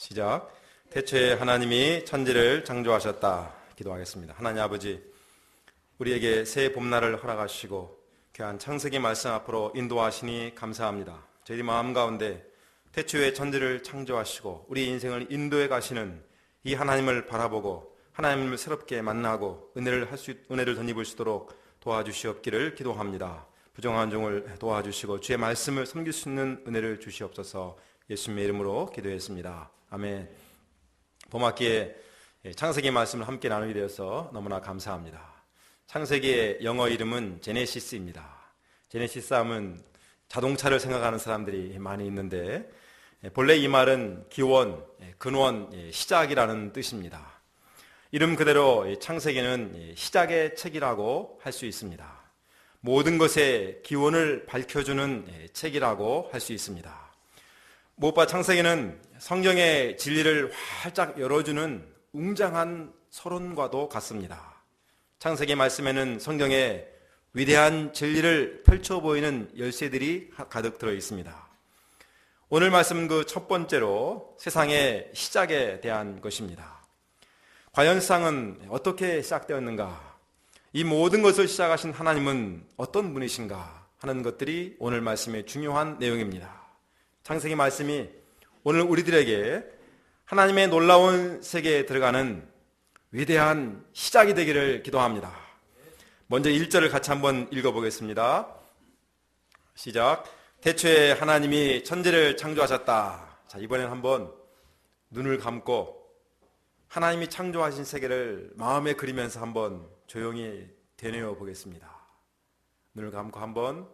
시작. 태초에 하나님이 천지를 창조하셨다. 기도하겠습니다. 하나님 아버지, 우리에게 새 봄날을 허락하시고 귀한 창세기 말씀 앞으로 인도하시니 감사합니다. 저희 마음 가운데 태초에 천지를 창조하시고 우리 인생을 인도해 가시는 이 하나님을 바라보고 하나님을 새롭게 만나고 은혜를 덧입을 수 있도록 도와주시옵기를 기도합니다. 부정한 종을 도와주시고 주의 말씀을 섬길 수 있는 은혜를 주시옵소서. 예수님의 이름으로 기도했습니다. 아멘. 봄학기에 창세기 말씀을 함께 나누게 되어서 너무나 감사합니다. 창세기의 영어 이름은 제네시스입니다. 제네시스 하면 자동차를 생각하는 사람들이 많이 있는데 본래 이 말은 기원, 근원, 시작이라는 뜻입니다. 이름 그대로 창세기는 시작의 책이라고 할 수 있습니다. 모든 것의 기원을 밝혀주는 책이라고 할 수 있습니다. 무엇보다 창세기는 성경의 진리를 활짝 열어주는 웅장한 서론과도 같습니다. 창세기 말씀에는 성경의 위대한 진리를 펼쳐 보이는 열쇠들이 가득 들어 있습니다. 오늘 말씀은 그 첫 번째로 세상의 시작에 대한 것입니다. 과연 세상은 어떻게 시작되었는가? 이 모든 것을 시작하신 하나님은 어떤 분이신가? 하는 것들이 오늘 말씀의 중요한 내용입니다. 창세기 말씀이 오늘 우리들에게 하나님의 놀라운 세계에 들어가는 위대한 시작이 되기를 기도합니다. 먼저 1절을 같이 한번 읽어보겠습니다. 시작. 태초에 하나님이 천지를 창조하셨다. 자, 이번엔 한번 눈을 감고 하나님이 창조하신 세계를 마음에 그리면서 한번 조용히 되뇌어 보겠습니다. 눈을 감고 한번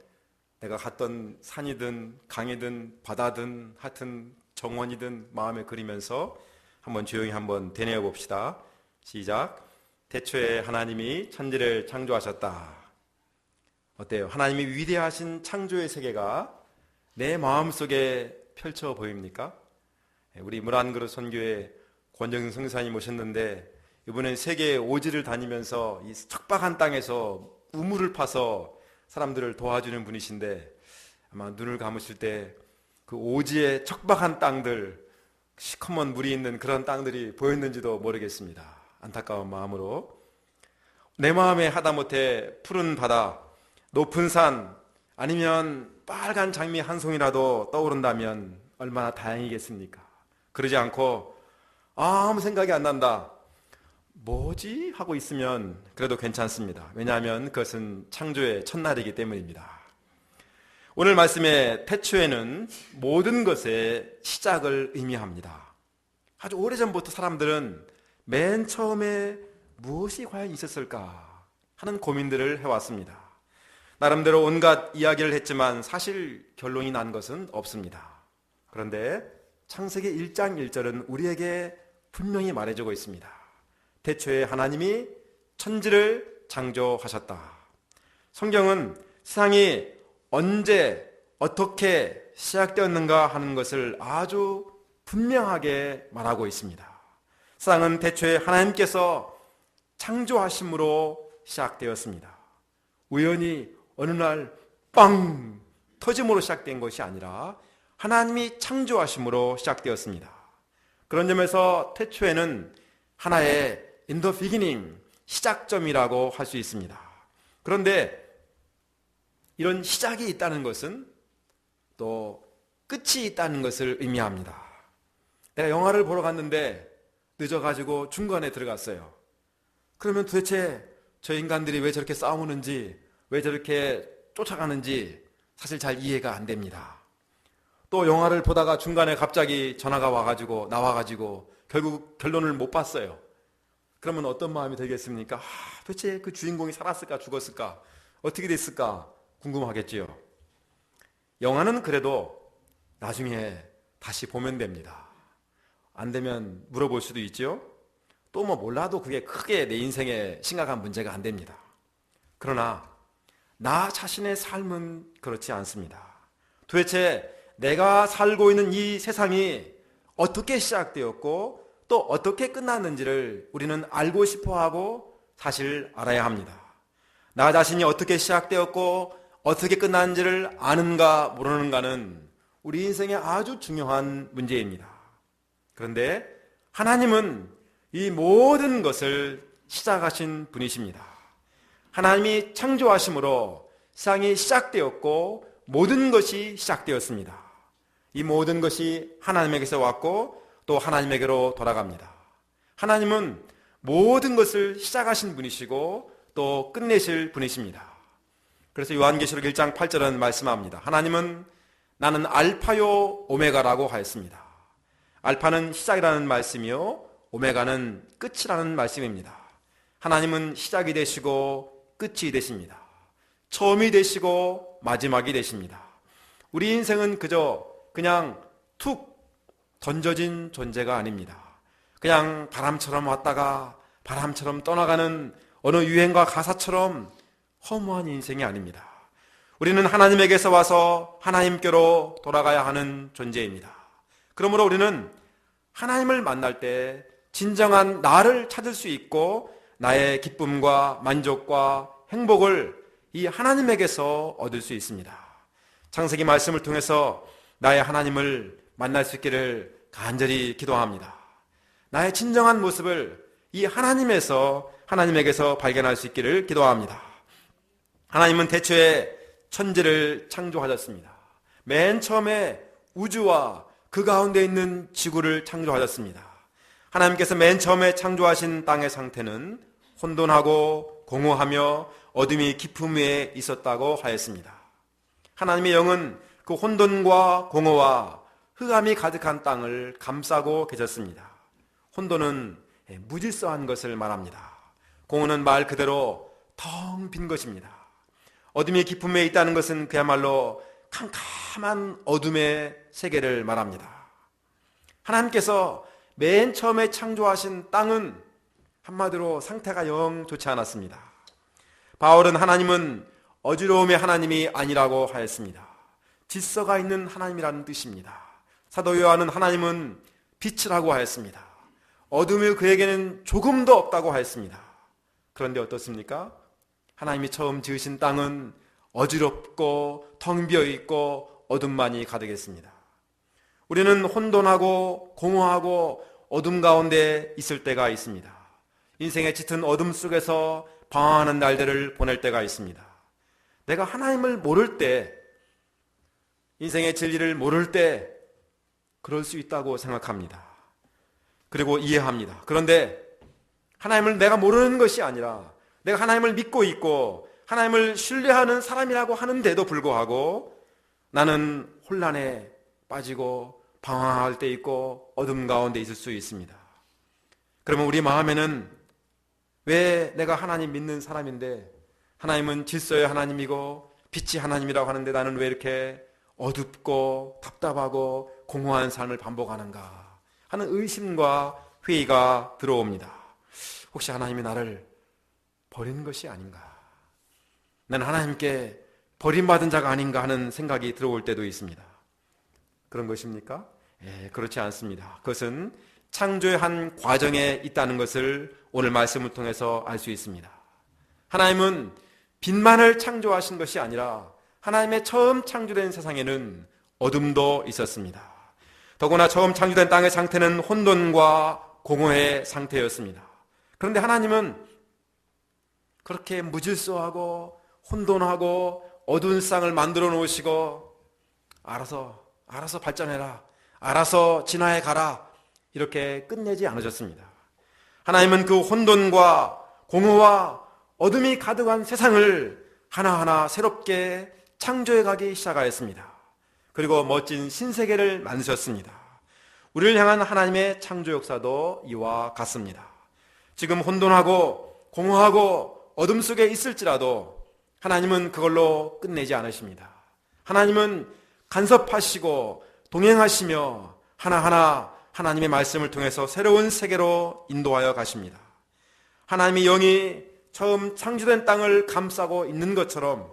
내가 갔던 산이든 강이든 바다든 하여튼 정원이든 마음에 그리면서 한번 조용히 한번 되뇌어 봅시다. 시작. 태초에 하나님이 천지를 창조하셨다. 어때요? 하나님이 위대하신 창조의 세계가 내 마음속에 펼쳐 보입니까? 우리 물안그릇 선교회 권정승 선교사님 오셨는데 이번엔 세계 오지를 다니면서 이 척박한 땅에서 우물을 파서 사람들을 도와주는 분이신데 아마 눈을 감으실 때 그 오지의 척박한 땅들, 시커먼 물이 있는 그런 땅들이 보였는지도 모르겠습니다. 안타까운 마음으로 내 마음에 하다못해 푸른 바다, 높은 산 아니면 빨간 장미 한 송이라도 떠오른다면 얼마나 다행이겠습니까? 그러지 않고 아무 생각이 안 난다. 뭐지? 하고 있으면 그래도 괜찮습니다. 왜냐하면 그것은 창조의 첫날이기 때문입니다. 오늘 말씀의 태초에는 모든 것의 시작을 의미합니다. 아주 오래전부터 사람들은 맨 처음에 무엇이 과연 있었을까 하는 고민들을 해왔습니다. 나름대로 온갖 이야기를 했지만 사실 결론이 난 것은 없습니다. 그런데 창세기 1장 1절은 우리에게 분명히 말해주고 있습니다. 태초에 하나님이 천지를 창조하셨다. 성경은 세상이 언제 어떻게 시작되었는가 하는 것을 아주 분명하게 말하고 있습니다. 세상은 태초에 하나님께서 창조하심으로 시작되었습니다. 우연히 어느 날 빵 터짐으로 시작된 것이 아니라 하나님이 창조하심으로 시작되었습니다. 그런 점에서 태초에는 하나의 in the beginning, 시작점이라고 할 수 있습니다. 그런데 이런 시작이 있다는 것은 또 끝이 있다는 것을 의미합니다. 내가 영화를 보러 갔는데 늦어가지고 중간에 들어갔어요. 그러면 도대체 저 인간들이 왜 저렇게 싸우는지, 왜 저렇게 쫓아가는지 사실 잘 이해가 안 됩니다. 또 영화를 보다가 중간에 갑자기 전화가 나와가지고 결국 결론을 못 봤어요. 그러면 어떤 마음이 들겠습니까? 도대체 그 주인공이 살았을까 죽었을까 어떻게 됐을까 궁금하겠지요. 영화는 그래도 나중에 다시 보면 됩니다. 안 되면 물어볼 수도 있죠. 또 뭐 몰라도 그게 크게 내 인생에 심각한 문제가 안 됩니다. 그러나 나 자신의 삶은 그렇지 않습니다. 도대체 내가 살고 있는 이 세상이 어떻게 시작되었고 또 어떻게 끝났는지를 우리는 알고 싶어하고 사실 알아야 합니다. 나 자신이 어떻게 시작되었고 어떻게 끝났는지를 아는가 모르는가는 우리 인생의 아주 중요한 문제입니다. 그런데 하나님은 이 모든 것을 시작하신 분이십니다. 하나님이 창조하심으로 세상이 시작되었고 모든 것이 시작되었습니다. 이 모든 것이 하나님에게서 왔고 또 하나님에게로 돌아갑니다. 하나님은 모든 것을 시작하신 분이시고 또 끝내실 분이십니다. 그래서 요한계시록 1장 8절은 말씀합니다. 하나님은 나는 알파요 오메가라고 하였습니다. 알파는 시작이라는 말씀이요 오메가는 끝이라는 말씀입니다. 하나님은 시작이 되시고 끝이 되십니다. 처음이 되시고 마지막이 되십니다. 우리 인생은 그냥 툭 던져진 존재가 아닙니다. 그냥 바람처럼 왔다가 바람처럼 떠나가는 어느 유행과 가사처럼 허무한 인생이 아닙니다. 우리는 하나님에게서 와서 하나님께로 돌아가야 하는 존재입니다. 그러므로 우리는 하나님을 만날 때 진정한 나를 찾을 수 있고 나의 기쁨과 만족과 행복을 이 하나님에게서 얻을 수 있습니다. 창세기 말씀을 통해서 나의 하나님을 만날 수 있기를 간절히 기도합니다. 나의 진정한 모습을 이 하나님에게서 발견할 수 있기를 기도합니다. 하나님은 태초에 천지를 창조하셨습니다. 맨 처음에 우주와 그 가운데 있는 지구를 창조하셨습니다. 하나님께서 맨 처음에 창조하신 땅의 상태는 혼돈하고 공허하며 어둠이 깊음 위에 있었다고 하였습니다. 하나님의 영은 그 혼돈과 공허와 흑암이 가득한 땅을 감싸고 계셨습니다. 혼돈은 무질서한 것을 말합니다. 공허는 말 그대로 텅 빈 것입니다. 어둠이 깊음에 있다는 것은 그야말로 캄캄한 어둠의 세계를 말합니다. 하나님께서 맨 처음에 창조하신 땅은 한마디로 상태가 영 좋지 않았습니다. 바울은 하나님은 어지러움의 하나님이 아니라고 하였습니다. 질서가 있는 하나님이라는 뜻입니다. 사도 요한은 하나님은 빛이라고 하였습니다. 어둠이 그에게는 조금도 없다고 하였습니다. 그런데 어떻습니까? 하나님이 처음 지으신 땅은 어지럽고 텅 비어있고 어둠만이 가득했습니다. 우리는 혼돈하고 공허하고 어둠 가운데 있을 때가 있습니다. 인생의 짙은 어둠 속에서 방황하는 날들을 보낼 때가 있습니다. 내가 하나님을 모를 때, 인생의 진리를 모를 때 그럴 수 있다고 생각합니다. 그리고 이해합니다. 그런데 하나님을 내가 모르는 것이 아니라 내가 하나님을 믿고 있고 하나님을 신뢰하는 사람이라고 하는데도 불구하고 나는 혼란에 빠지고 방황할 때 있고 어둠 가운데 있을 수 있습니다. 그러면 우리 마음에는 왜 내가 하나님 믿는 사람인데 하나님은 질서의 하나님이고 빛이 하나님이라고 하는데 나는 왜 이렇게 어둡고 답답하고 공허한 삶을 반복하는가 하는 의심과 회의가 들어옵니다. 혹시 하나님이 나를 버린 것이 아닌가? 나는 하나님께 버림받은 자가 아닌가 하는 생각이 들어올 때도 있습니다. 그런 것입니까? 그렇지 않습니다. 그것은 창조의 한 과정에 있다는 것을 오늘 말씀을 통해서 알 수 있습니다. 하나님은 빛만을 창조하신 것이 아니라 하나님의 처음 창조된 세상에는 어둠도 있었습니다. 더구나 처음 창조된 땅의 상태는 혼돈과 공허의 상태였습니다. 그런데 하나님은 그렇게 무질서하고 혼돈하고 어두운 세상을 만들어 놓으시고 알아서 발전해라, 알아서 진화해 가라 이렇게 끝내지 않으셨습니다. 하나님은 그 혼돈과 공허와 어둠이 가득한 세상을 하나하나 새롭게 창조해 가기 시작하였습니다. 그리고 멋진 신세계를 만드셨습니다. 우리를 향한 하나님의 창조 역사도 이와 같습니다. 지금 혼돈하고 공허하고 어둠 속에 있을지라도 하나님은 그걸로 끝내지 않으십니다. 하나님은 간섭하시고 동행하시며 하나하나 하나님의 말씀을 통해서 새로운 세계로 인도하여 가십니다. 하나님의 영이 처음 창조된 땅을 감싸고 있는 것처럼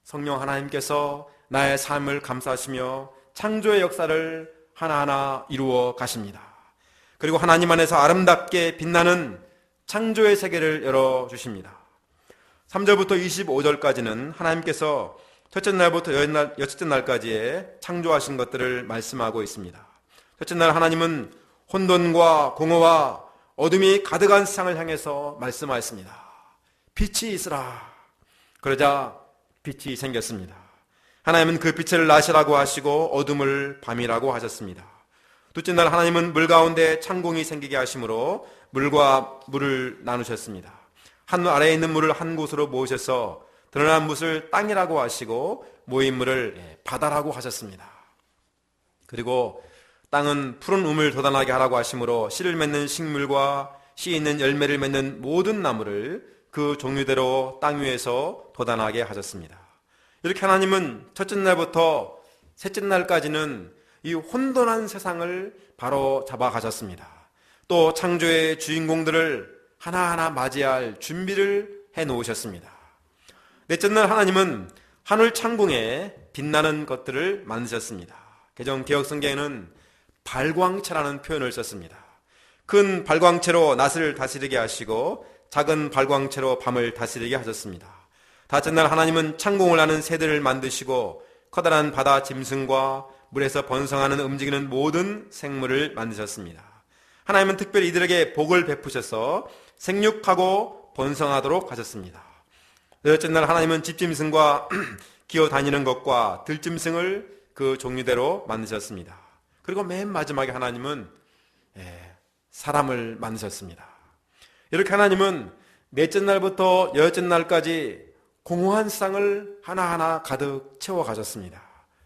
성령 하나님께서 나의 삶을 감싸시며 창조의 역사를 하나하나 이루어 가십니다. 그리고 하나님 안에서 아름답게 빛나는 창조의 세계를 열어주십니다. 3절부터 25절까지는 하나님께서 첫째 날부터 여섯째 날까지의 창조하신 것들을 말씀하고 있습니다. 첫째 날 하나님은 혼돈과 공허와 어둠이 가득한 세상을 향해서 말씀하였습니다. 빛이 있으라. 그러자 빛이 생겼습니다. 하나님은 그 빛을 낮이라고 하시고 어둠을 밤이라고 하셨습니다. 둘째 날 하나님은 물 가운데 창공이 생기게 하심으로 물과 물을 나누셨습니다. 하늘 아래에 있는 물을 한 곳으로 모으셔서 드러난 물을 땅이라고 하시고 모인 물을 바다라고 하셨습니다. 그리고 땅은 푸른 우물 돋아나게 하라고 하심으로 씨를 맺는 식물과 씨 있는 열매를 맺는 모든 나무를 그 종류대로 땅 위에서 돋아나게 하셨습니다. 이렇게 하나님은 첫째 날부터 셋째 날까지는 이 혼돈한 세상을 바로 잡아 가셨습니다. 또 창조의 주인공들을 하나하나 맞이할 준비를 해 놓으셨습니다. 넷째 날 하나님은 하늘 창공에 빛나는 것들을 만드셨습니다. 개정 개역 성경에는 발광체라는 표현을 썼습니다. 큰 발광체로 낮을 다스리게 하시고 작은 발광체로 밤을 다스리게 하셨습니다. 다째 날 하나님은 창공을 하는 새들을 만드시고 커다란 바다 짐승과 물에서 번성하는 움직이는 모든 생물을 만드셨습니다. 하나님은 특별히 이들에게 복을 베푸셔서 생육하고 번성하도록 하셨습니다. 여섯째 날 하나님은 집짐승과 기어다니는 것과 들짐승을 그 종류대로 만드셨습니다. 그리고 맨 마지막에 하나님은 사람을 만드셨습니다. 이렇게 하나님은 넷째 날부터 여섯째 날까지 공허한 세상을 하나하나 가득 채워가셨습니다.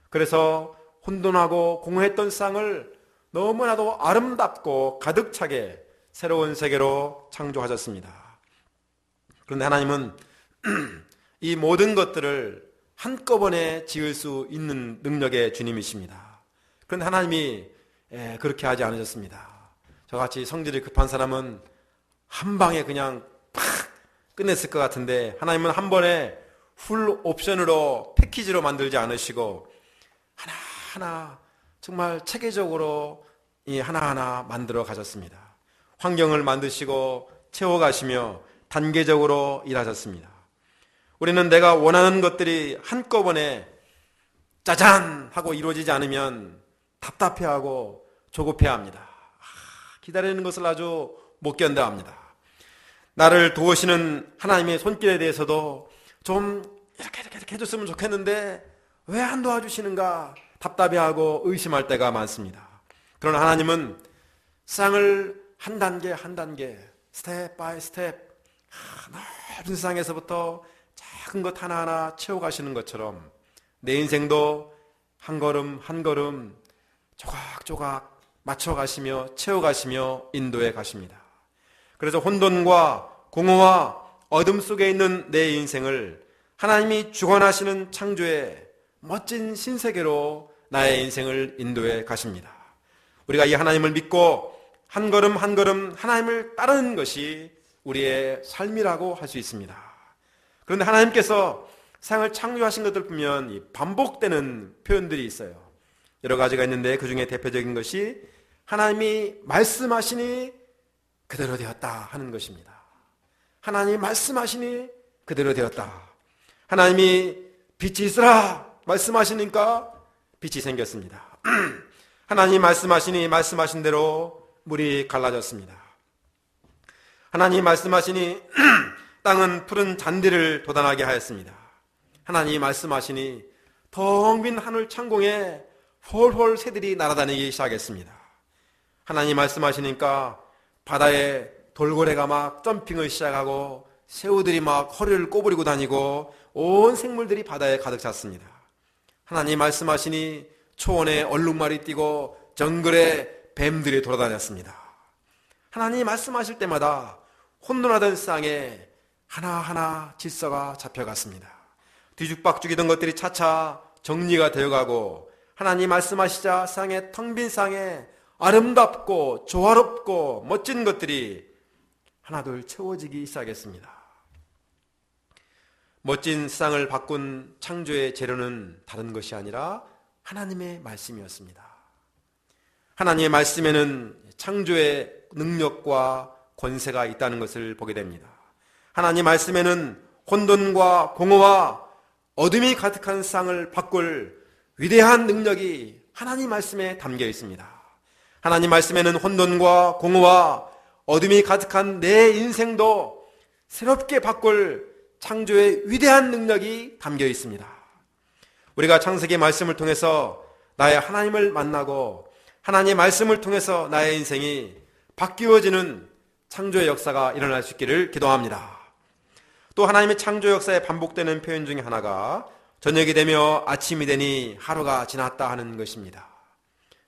그래서 혼돈하고 공허했던 세상을 너무나도 아름답고 가득 차게 새로운 세계로 창조하셨습니다. 그런데 하나님은 이 모든 것들을 한꺼번에 지을 수 있는 능력의 주님이십니다. 그런데 하나님이 그렇게 하지 않으셨습니다. 저같이 성질이 급한 사람은 한 방에 그냥 팍 끝냈을 것 같은데 하나님은 한 번에 풀 옵션으로 패키지로 만들지 않으시고 하나하나 정말 체계적으로 이 하나하나 만들어 가셨습니다. 환경을 만드시고 채워가시며 단계적으로 일하셨습니다. 우리는 내가 원하는 것들이 한꺼번에 짜잔 하고 이루어지지 않으면 답답해하고 조급해합니다. 기다리는 것을 아주 못 견뎌합니다. 나를 도우시는 하나님의 손길에 대해서도 좀 이렇게 해줬으면 좋겠는데 왜 안 도와주시는가 답답해하고 의심할 때가 많습니다. 그러나 하나님은 세상을 한 단계 한 단계 스텝 바이 스텝 넓은 세상에서부터 작은 것 하나하나 채워가시는 것처럼 내 인생도 한 걸음 한 걸음 조각조각 맞춰가시며 채워가시며 인도해 가십니다. 그래서 혼돈과 공허와 어둠 속에 있는 내 인생을 하나님이 주관하시는 창조의 멋진 신세계로 나의 인생을 인도해 가십니다. 우리가 이 하나님을 믿고 한 걸음 한 걸음 하나님을 따르는 것이 우리의 삶이라고 할 수 있습니다. 그런데 하나님께서 세상을 창조하신 것들 보면 반복되는 표현들이 있어요. 여러 가지가 있는데 그 중에 대표적인 것이 하나님이 말씀하시니 그대로 되었다 하는 것입니다. 하나님이 말씀하시니 그대로 되었다. 하나님이 빛이 있으라 말씀하시니까 빛이 생겼습니다. 하나님이 말씀하시니 말씀하신 대로 물이 갈라졌습니다. 하나님이 말씀하시니 땅은 푸른 잔디를 돋아나게 하였습니다. 하나님이 말씀하시니 텅 빈 하늘 창공에 홀홀 새들이 날아다니기 시작했습니다. 하나님이 말씀하시니까 바다에 돌고래가 막 점핑을 시작하고 새우들이 막 허리를 꼬부리고 다니고 온 생물들이 바다에 가득 찼습니다. 하나님 말씀하시니 초원에 얼룩말이 뛰고 정글에 뱀들이 돌아다녔습니다. 하나님 말씀하실 때마다 혼돈하던 세상에 하나하나 질서가 잡혀갔습니다. 뒤죽박죽이던 것들이 차차 정리가 되어가고 하나님 말씀하시자 세상에 텅 빈 세상에 아름답고 조화롭고 멋진 것들이 하나둘 채워지기 시작했습니다. 멋진 세상을 바꾼 창조의 재료는 다른 것이 아니라 하나님의 말씀이었습니다. 하나님의 말씀에는 창조의 능력과 권세가 있다는 것을 보게 됩니다. 하나님 말씀에는 혼돈과 공허와 어둠이 가득한 세상을 바꿀 위대한 능력이 하나님 말씀에 담겨 있습니다. 하나님 말씀에는 혼돈과 공허와 어둠이 가득한 내 인생도 새롭게 바꿀 창조의 위대한 능력이 담겨 있습니다. 우리가 창세기 말씀을 통해서 나의 하나님을 만나고 하나님의 말씀을 통해서 나의 인생이 바뀌어지는 창조의 역사가 일어날 수 있기를 기도합니다. 또 하나님의 창조 역사에 반복되는 표현 중에 하나가 저녁이 되며 아침이 되니 하루가 지났다 하는 것입니다.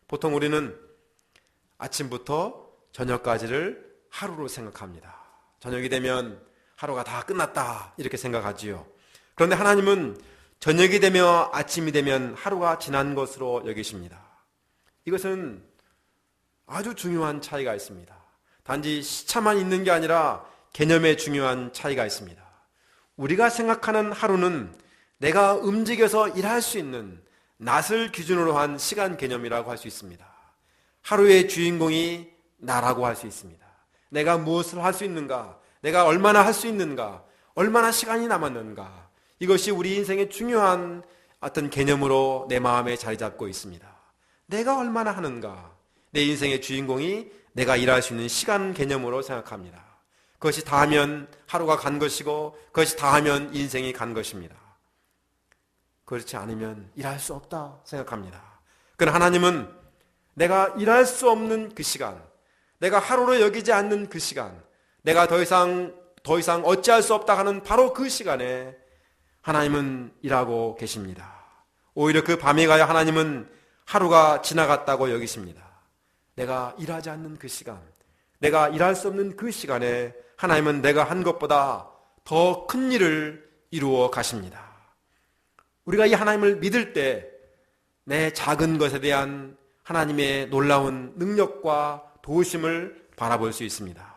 보통 우리는 아침부터 저녁까지를 하루로 생각합니다. 저녁이 되면 하루가 다 끝났다 이렇게 생각하지요. 그런데 하나님은 저녁이 되며 아침이 되면 하루가 지난 것으로 여기십니다. 이것은 아주 중요한 차이가 있습니다. 단지 시차만 있는 게 아니라 개념에 중요한 차이가 있습니다. 우리가 생각하는 하루는 내가 움직여서 일할 수 있는 낮을 기준으로 한 시간 개념이라고 할 수 있습니다. 하루의 주인공이 나라고 할 수 있습니다. 내가 무엇을 할 수 있는가, 내가 얼마나 할 수 있는가, 얼마나 시간이 남았는가, 이것이 우리 인생의 중요한 어떤 개념으로 내 마음에 자리 잡고 있습니다. 내가 얼마나 하는가, 내 인생의 주인공이 내가 일할 수 있는 시간 개념으로 생각합니다. 그것이 다하면 하루가 간 것이고 그것이 다하면 인생이 간 것입니다. 그렇지 않으면 일할 수 없다 생각합니다. 그러나 하나님은 내가 일할 수 없는 그 시간, 내가 하루로 여기지 않는 그 시간, 내가 더 이상 어찌할 수 없다 하는 바로 그 시간에 하나님은 일하고 계십니다. 오히려 그 밤이 가야 하나님은 하루가 지나갔다고 여기십니다. 내가 일하지 않는 그 시간, 내가 일할 수 없는 그 시간에 하나님은 내가 한 것보다 더 큰 일을 이루어 가십니다. 우리가 이 하나님을 믿을 때 내 작은 것에 대한 하나님의 놀라운 능력과 도우심을 바라볼 수 있습니다.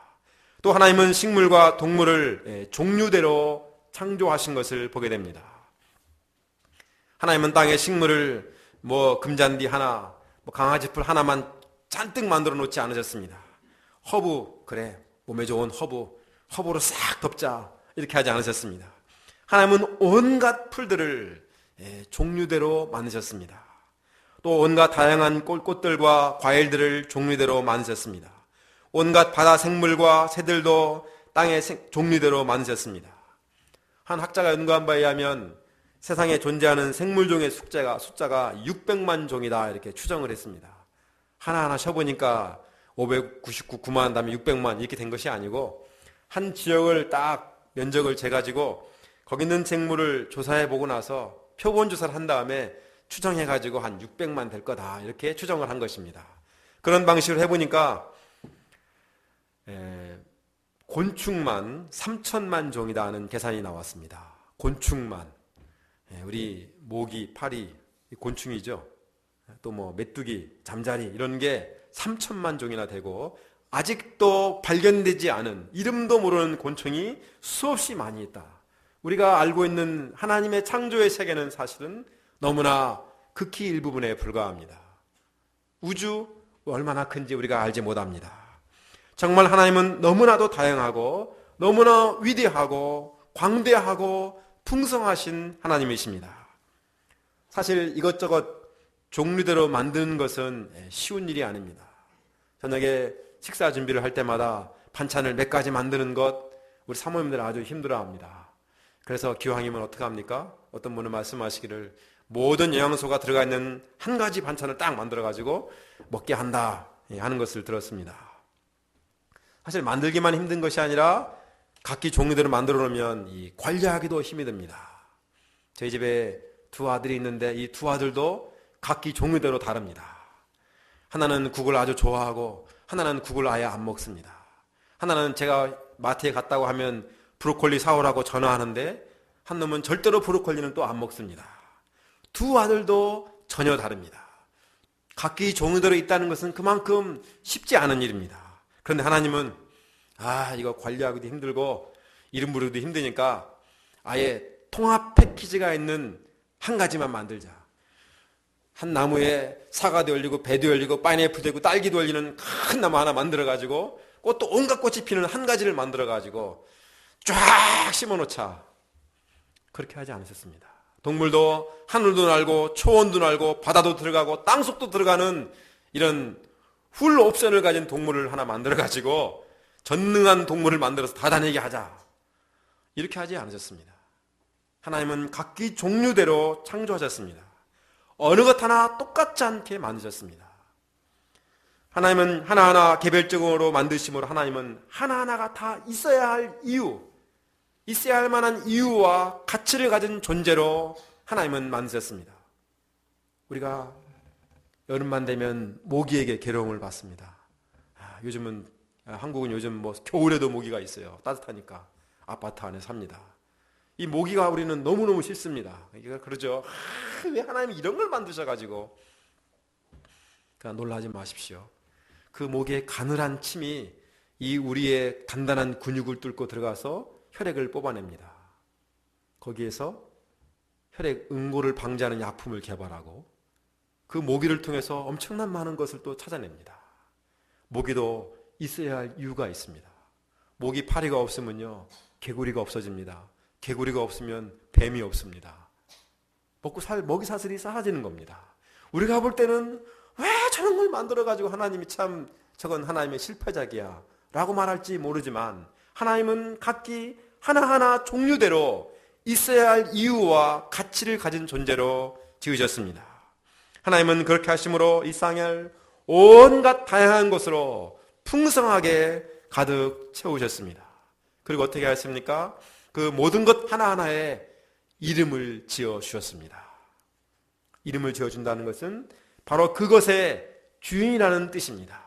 또 하나님은 식물과 동물을 종류대로 창조하신 것을 보게 됩니다. 하나님은 땅에 식물을 금잔디 하나, 강아지풀 하나만 잔뜩 만들어 놓지 않으셨습니다. 허브, 그래, 몸에 좋은 허브로 싹 덮자 이렇게 하지 않으셨습니다. 하나님은 온갖 풀들을 종류대로 만드셨습니다. 또 온갖 다양한 꽃들과 과일들을 종류대로 만드셨습니다. 온갖 바다 생물과 새들도 땅의 종류대로 만드셨습니다. 한 학자가 연구한 바에 의하면 세상에 존재하는 생물종의 숫자가 600만 종이다 이렇게 추정을 했습니다. 하나하나 쉬어보니까 599, 9만 다음에 600만 이렇게 된 것이 아니고 한 지역을 딱 면적을 재가지고 거기 있는 생물을 조사해보고 나서 표본 조사를 한 다음에 추정해가지고 한 600만 될 거다 이렇게 추정을 한 것입니다. 그런 방식으로 해보니까 곤충만 3천만 종이다 하는 계산이 나왔습니다. 곤충만. 우리 모기, 파리, 곤충이죠. 또 메뚜기, 잠자리 이런 게 3천만 종이나 되고 아직도 발견되지 않은 이름도 모르는 곤충이 수없이 많이 있다. 우리가 알고 있는 하나님의 창조의 세계는 사실은 너무나 극히 일부분에 불과합니다. 우주 얼마나 큰지 우리가 알지 못합니다. 정말 하나님은 너무나도 다양하고 너무나 위대하고 광대하고 풍성하신 하나님이십니다. 사실 이것저것 종류대로 만드는 것은 쉬운 일이 아닙니다. 저녁에 식사 준비를 할 때마다 반찬을 몇 가지 만드는 것 우리 사모님들 아주 힘들어합니다. 그래서 기왕이면 어떻게 합니까? 어떤 분은 말씀하시기를 모든 영양소가 들어가 있는 한 가지 반찬을 딱 만들어가지고 먹게 한다 하는 것을 들었습니다. 사실 만들기만 힘든 것이 아니라 각기 종류대로 만들어 놓으면 관리하기도 힘이 듭니다. 저희 집에 두 아들이 있는데 이 두 아들도 각기 종류대로 다릅니다. 하나는 국을 아주 좋아하고 하나는 국을 아예 안 먹습니다. 하나는 제가 마트에 갔다고 하면 브로콜리 사오라고 전화하는데 한 놈은 절대로 브로콜리는 또 안 먹습니다. 두 아들도 전혀 다릅니다. 각기 종류대로 있다는 것은 그만큼 쉽지 않은 일입니다. 그런데 하나님은 이거 관리하기도 힘들고 이름 부르기도 힘드니까 아예 통합 패키지가 있는 한 가지만 만들자. 한 나무에 사과도 열리고 배도 열리고 파인애플도 열리고 딸기도 열리는 큰 나무 하나 만들어가지고 꽃도 온갖 꽃이 피는 한 가지를 만들어가지고 쫙 심어놓자. 그렇게 하지 않으셨습니다. 동물도 하늘도 날고 초원도 날고 바다도 들어가고 땅속도 들어가는 이런 풀 옵션을 가진 동물을 하나 만들어가지고 전능한 동물을 만들어서 다 다니게 하자. 이렇게 하지 않으셨습니다. 하나님은 각기 종류대로 창조하셨습니다. 어느 것 하나 똑같지 않게 만드셨습니다. 하나님은 하나하나 개별적으로 만드심으로 하나님은 하나하나가 다 있어야 할 이유, 있어야 할 만한 이유와 가치를 가진 존재로 하나님은 만드셨습니다. 우리가 여름만 되면 모기에게 괴로움을 받습니다. 한국은 요즘 겨울에도 모기가 있어요. 따뜻하니까 아파트 안에 삽니다. 이 모기가 우리는 너무너무 싫습니다. 그러죠. 왜 하나님이 이런 걸 만드셔가지고. 그러니까 놀라지 마십시오. 그 모기의 가늘한 침이 이 우리의 단단한 근육을 뚫고 들어가서 혈액을 뽑아냅니다. 거기에서 혈액 응고를 방지하는 약품을 개발하고 그 모기를 통해서 엄청난 많은 것을 또 찾아냅니다. 모기도 있어야 할 이유가 있습니다. 모기 파리가 없으면요, 개구리가 없어집니다. 개구리가 없으면 뱀이 없습니다. 먹이 사슬이 사라지는 겁니다. 우리가 볼 때는 왜 저런 걸 만들어가지고 하나님이 참 저건 하나님의 실패작이야 라고 말할지 모르지만 하나님은 각기 하나하나 종류대로 있어야 할 이유와 가치를 가진 존재로 지으셨습니다. 하나님은 그렇게 하심으로 이 땅을 온갖 다양한 것으로 풍성하게 가득 채우셨습니다. 그리고 어떻게 하셨습니까? 그 모든 것 하나하나에 이름을 지어 주셨습니다. 이름을 지어준다는 것은 바로 그것의 주인이라는 뜻입니다.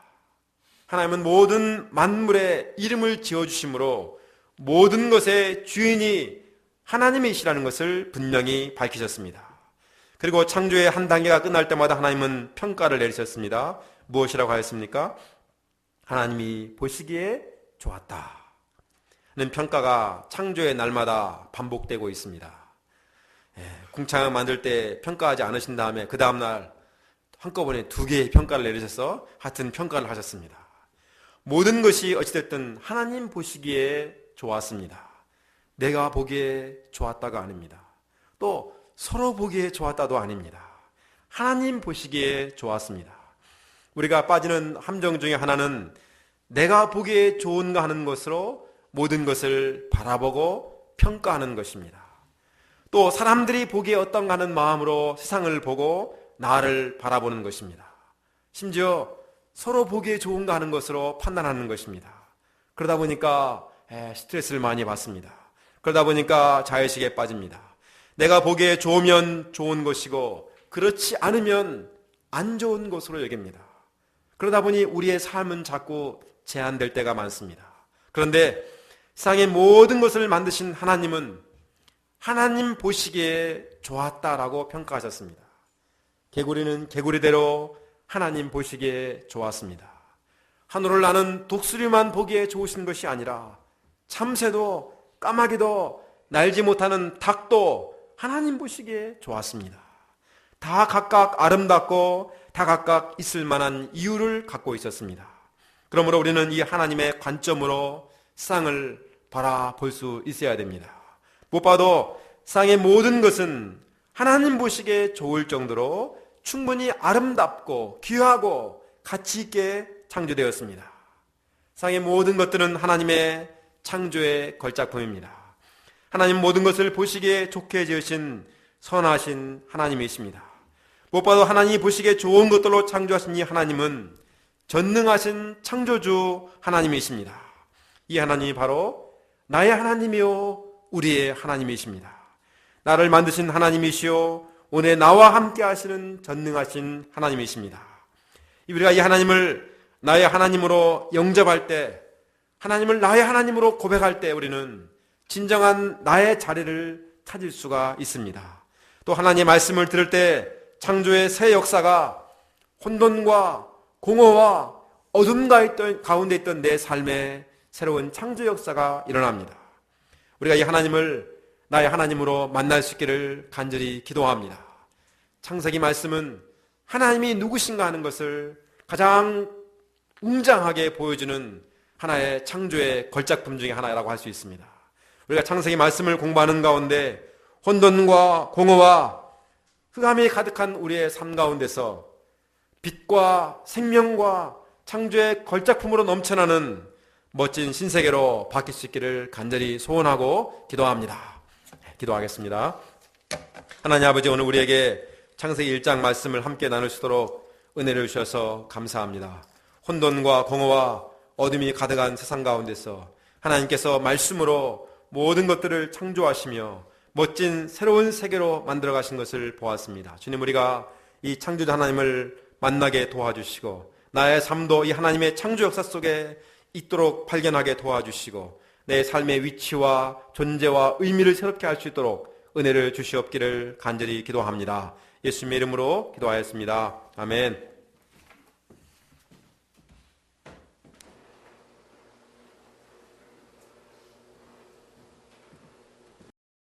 하나님은 모든 만물에 이름을 지어주심으로 모든 것의 주인이 하나님이시라는 것을 분명히 밝히셨습니다. 그리고 창조의 한 단계가 끝날 때마다 하나님은 평가를 내리셨습니다. 무엇이라고 하였습니까? 하나님이 보시기에 좋았다 는 평가가 창조의 날마다 반복되고 있습니다. 궁창을 만들 때 평가하지 않으신 다음에 그 다음날 한꺼번에 2개의 평가를 내리셔서 하여튼 평가를 하셨습니다. 모든 것이 어찌됐든 하나님 보시기에 좋았습니다. 내가 보기에 좋았다가 아닙니다. 또 서로 보기에 좋았다도 아닙니다. 하나님 보시기에 좋았습니다. 우리가 빠지는 함정 중에 하나는 내가 보기에 좋은가 하는 것으로 모든 것을 바라보고 평가하는 것입니다. 또 사람들이 보기에 어떤가 하는 마음으로 세상을 보고 나를 바라보는 것입니다. 심지어 서로 보기에 좋은가 하는 것으로 판단하는 것입니다. 그러다 보니까 스트레스를 많이 받습니다. 그러다 보니까 자의식에 빠집니다. 내가 보기에 좋으면 좋은 것이고 그렇지 않으면 안 좋은 것으로 여깁니다. 그러다 보니 우리의 삶은 자꾸 제한될 때가 많습니다. 그런데 세상의 모든 것을 만드신 하나님은 하나님 보시기에 좋았다라고 평가하셨습니다. 개구리는 개구리대로 하나님 보시기에 좋았습니다. 하늘을 나는 독수리만 보기에 좋으신 것이 아니라 참새도 까마귀도 날지 못하는 닭도 하나님 보시기에 좋았습니다. 다 각각 아름답고 다 각각 있을 만한 이유를 갖고 있었습니다. 그러므로 우리는 이 하나님의 관점으로 세상을 바라볼 수 있어야 됩니다. 무엇봐도 세상의 모든 것은 하나님 보시기에 좋을 정도로 충분히 아름답고 귀하고 가치 있게 창조되었습니다. 세상의 모든 것들은 하나님의 창조의 걸작품입니다. 하나님 모든 것을 보시기에 좋게 지으신 선하신 하나님이십니다. 무엇봐도 하나님이 보시기에 좋은 것들로 창조하신 이 하나님은 전능하신 창조주 하나님이십니다. 이 하나님이 바로 나의 하나님이요 우리의 하나님이십니다. 나를 만드신 하나님이시요 오늘 나와 함께 하시는 전능하신 하나님이십니다. 우리가 이 하나님을 나의 하나님으로 영접할 때, 하나님을 나의 하나님으로 고백할 때 우리는 진정한 나의 자리를 찾을 수가 있습니다. 또 하나님의 말씀을 들을 때 창조의 새 역사가 혼돈과 공허와 어둠 가운데 있던 내 삶에 새로운 창조 역사가 일어납니다. 우리가 이 하나님을 나의 하나님으로 만날 수 있기를 간절히 기도합니다. 창세기 말씀은 하나님이 누구신가 하는 것을 가장 웅장하게 보여주는 하나의 창조의 걸작품 중에 하나라고 할 수 있습니다. 우리가 창세기 말씀을 공부하는 가운데 혼돈과 공허와 흑암이 가득한 우리의 삶 가운데서 빛과 생명과 창조의 걸작품으로 넘쳐나는 멋진 신세계로 바뀔 수 있기를 간절히 소원하고 기도합니다. 기도하겠습니다. 하나님 아버지, 오늘 우리에게 창세기 1장 말씀을 함께 나눌 수 있도록 은혜를 주셔서 감사합니다. 혼돈과 공허와 어둠이 가득한 세상 가운데서 하나님께서 말씀으로 모든 것들을 창조하시며 멋진 새로운 세계로 만들어 가신 것을 보았습니다. 주님, 우리가 이 창조자 하나님을 만나게 도와주시고 나의 삶도 이 하나님의 창조 역사 속에 있도록 발견하게 도와주시고 내 삶의 위치와 존재와 의미를 새롭게 할 수 있도록 은혜를 주시옵기를 간절히 기도합니다. 예수님의 이름으로 기도하였습니다. 아멘.